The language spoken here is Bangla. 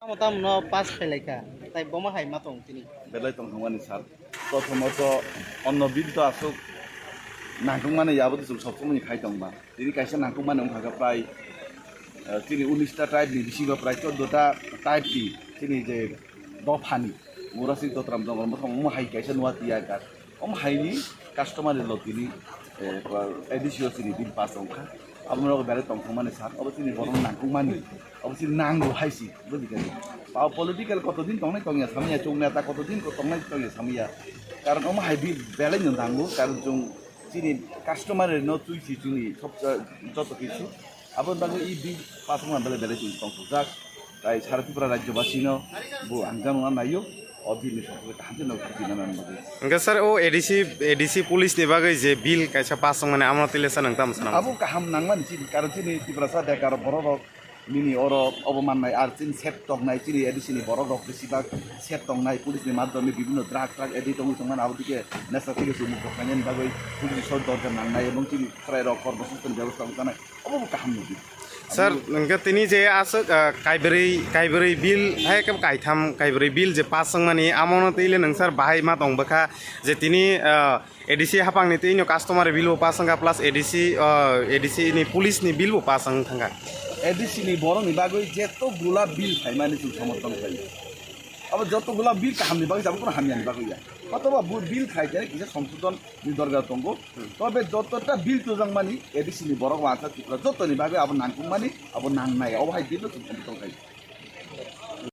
Matam no pas pelaika, tai boma hai matong tini. Belai tongkongmani sar. প্রথমত অন্য বিদ্য আসুক নাংকুং মানে ইয়াবো তো সবসময় খাই তংবা তিনি কাইসা নাংকুং মানে ওখানে প্রায় তিনি 19টা ট্রাইবনি বিসিগো প্রায় 14টা ট্রাইবনি তিনি যে দফানি মুরাসি দতরাম জঙ্গল মথম হাই কাইসা নুয়া তিয়াকা হাইনি কাস্টমারের লো তিনি এডিসিও তিনি বিল পাস অংখা আপনার বেড়ে তংকং মানে সার অবশ্যই বরং নাংকুং মানে অবশ্যই নাঙ্গু হাইসি বুঝলি পাও পলিটিক্যাল কতদিন তংনাই তংয়া সামিয়া চৌ নেতা কতদিন তংনাই তংয়া সামিয়া কারণ আমার হাইবি বেলাই নাঙ্গু কারণ जों চিনি কাস্টমারের ন তুইছি চিনি সব যত কিছু আবার বাকি এই বি পাঁচমা বেলে বেলে চিনি তংকু যাক তাই সারা ত্রিপুরা রাজ্যবাসীনো বো আঞ্জাম নাইও অবিনি সকলে কাহাতে ন কিনা নাম বাকি ओंके सर ओ एडीसी पुलिस नि बागै जे बिल कायसा पास माने आमो तिलेसा नंगताम सना আবু কাহাম নাংমান চিনি কারণ চিনি ত্রিপুরা সাথে কারো বড় মিনি অর অবমাননাই আর চিনি সেট টংনাই চিনি এডিসিনি বড় বেশিরভাগ সেট টংনাই পুলিশनि মাধ্যমে বিভিন্ন ড্রাগ এডি টংমান আবদিকে নেশা থেকে মুখ খাইনি বাগৈ পুলিশ সর দরকার নাংনাই এবং চিনি প্রায় কর্মসংস্থান ব্যবস্থা জানাই অবু কাহাম নবি सर ओंके तिनी जे आस काइबरै बिल हाय के काइबरै बिल जे पास माने आमोनो तैले नों सर बाहाय मा दंबखा जे तिनी एडीसी हापांनि तैनो customer bill pass plus ADC नि पुलिस नि बिल पास थांगा এডিসিনি বড়নি বাগৈ যেতগুলা বিল খাই মানে जों সমর্থন খাই আবার যতগুলা বিল কাহামনি বাগৈ যাব কোনো হামিয়ানি বাগৈ অথবা বিল খাইতে কিছু সংশোধন দরকার দঙ্গ তবে যতটা বিল তোজাং মানি এডিসিনি বড় ওয়াটা ত্রিপুরা যতনি বাগৈ আবার নাংকুং মানি আবার নাংনাই অবহাই বিল সমর্থন খাই